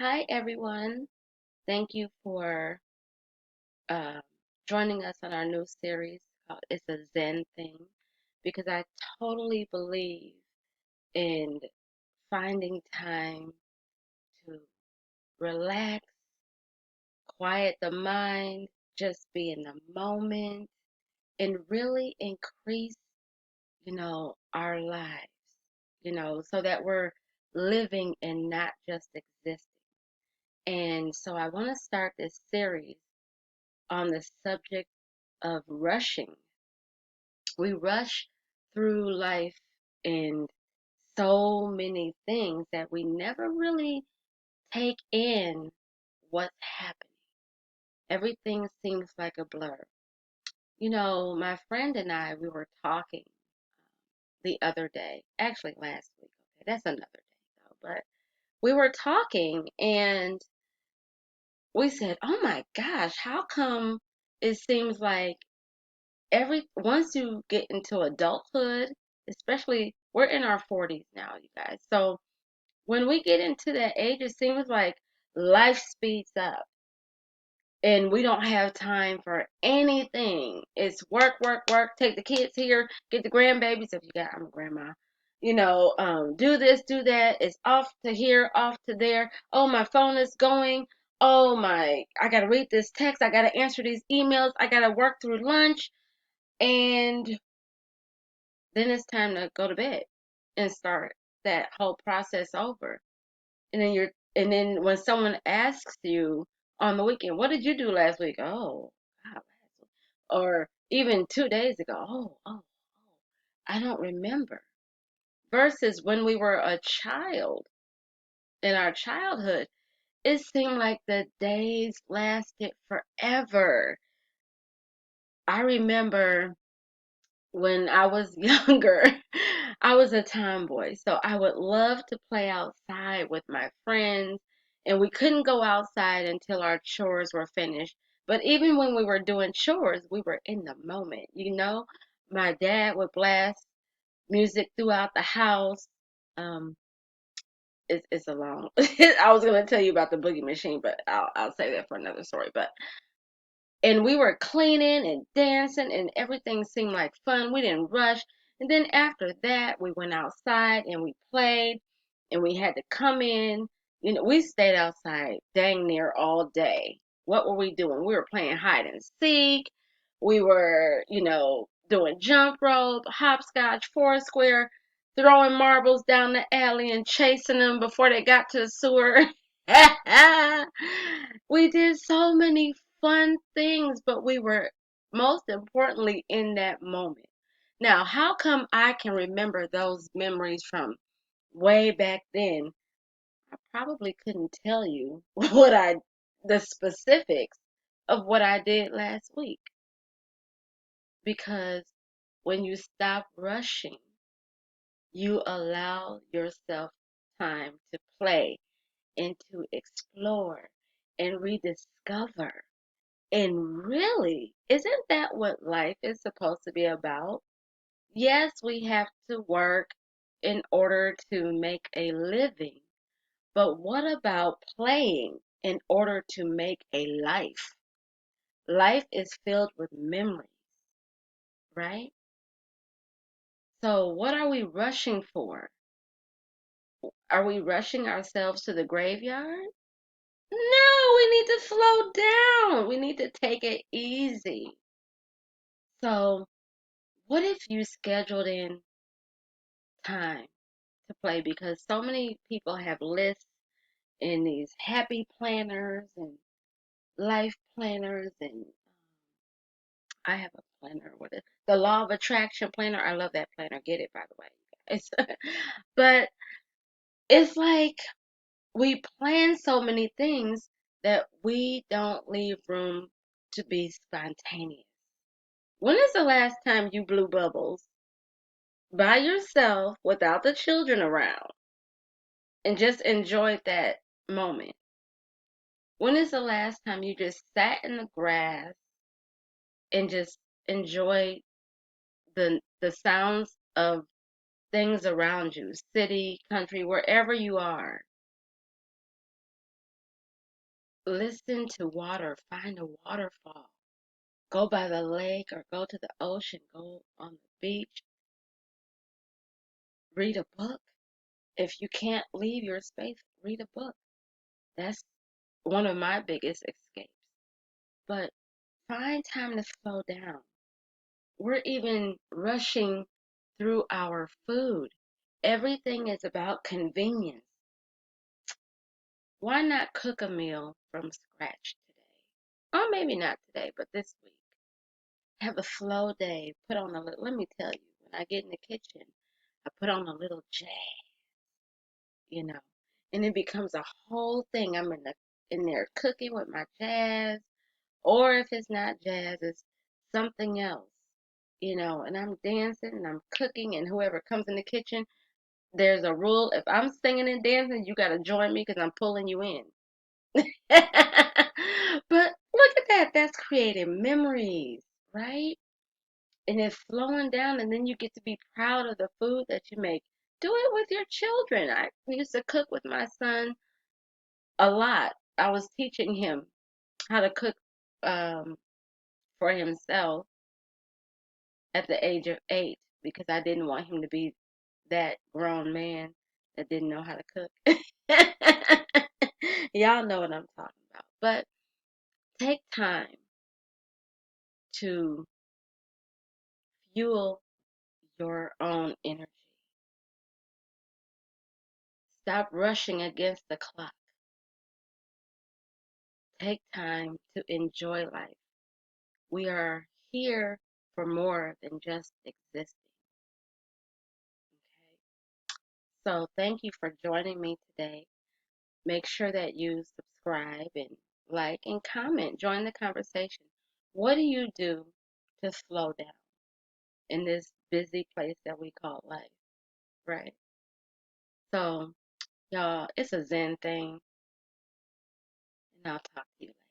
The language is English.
Hi, everyone. Thank you for uh, joining us on our new series called It's a Zen Thing because I totally believe in finding time to relax, quiet the mind, just be in the moment, and really increase, our lives, so that we're living and not just existing. And so I want to start this series on the subject of rushing. We rush through life in so many things that we never really take in what's happening. Everything seems like a blur. My friend and I, we were talking the other day, actually last week. Okay, that's another day though, but we were talking and we said, "Oh my gosh, how come it seems like every once you get into adulthood, especially we're in our 40s now, you guys. So when we get into that age, it seems like life speeds up and we don't have time for anything. It's work, work, work. Take the kids here, get the grandbabies if you got. I'm a grandma. Do this, do that. It's off to here, off to there. Oh, my phone is going. Oh my, I gotta read this text. I gotta answer these emails. I gotta work through lunch. And then it's time to go to bed and start that whole process over. And then when someone asks you on the weekend, what did you do last week? Oh, God, last week. Or even 2 days ago. Oh, I don't remember. Versus when we were a child in our childhood, it seemed like the days lasted forever. I remember when I was younger, I was a tomboy. So I would love to play outside with my friends. And we couldn't go outside until our chores were finished. But even when we were doing chores, we were in the moment. My dad would blast music throughout the house. Um, it's a long. I was gonna tell you about the boogie machine, but I'll say that for another story. And we were cleaning and dancing and everything seemed like fun. We didn't rush. And then after that, we went outside and we played and we had to come in. We stayed outside dang near all day. What were we doing? We were playing hide and seek. We were, doing jump rope, hopscotch, foursquare, throwing marbles down the alley and chasing them before they got to the sewer. We did so many fun things, but we were most importantly in that moment. Now, how come I can remember those memories from way back then? I probably couldn't tell you the specifics of what I did last week because when you stop rushing, you allow yourself time to play and to explore and rediscover. And really, isn't that what life is supposed to be about? Yes, we have to work in order to make a living, but what about playing in order to make a life? Life is filled with memories, right? So, what are we rushing for? Are we rushing ourselves to the graveyard? No, we need to slow down. We need to take it easy. So, what if you scheduled in time to play? Because so many people have lists in these happy planners and life planners, and I have a planner with it. The Law of Attraction planner. I love that planner. Get it, by the way. It's, but it's like we plan so many things that we don't leave room to be spontaneous. When is the last time you blew bubbles by yourself without the children around and just enjoyed that moment? When is the last time you just sat in the grass and just enjoyed the sounds of things around you, city, country, wherever you are? Listen to water, find a waterfall. Go by the lake or go to the ocean, go on the beach, read a book. If you can't leave your space, read a book. That's one of my biggest escapes. But find time to slow down. We're even rushing through our food. Everything is about convenience. Why not cook a meal from scratch today? Or maybe not today, but this week. Have a slow day. Put on a little, let me tell you, when I get in the kitchen, I put on a little jazz, you know, and it becomes a whole thing. I'm in there cooking with my jazz, or if it's not jazz, it's something else, and I'm dancing and I'm cooking, and whoever comes in the kitchen, there's a rule. If I'm singing and dancing, you got to join me because I'm pulling you in. But look at that. That's creating memories, right? And it's slowing down, and then you get to be proud of the food that you make. Do it with your children. I used to cook with my son a lot. I was teaching him how to cook um, for himself at the age of 8 because I didn't want him to be that grown man that didn't know how to cook. Y'all know what I'm talking about. But take time to fuel your own energy. Stop rushing against the clock. Take time to enjoy life. We are here for more than just existing. Okay. So thank you for joining me today. Make sure that you subscribe and like and comment. Join the conversation. What do you do to slow down in this busy place that we call life? Right. So, y'all, it's a Zen thing, and I'll talk to you later.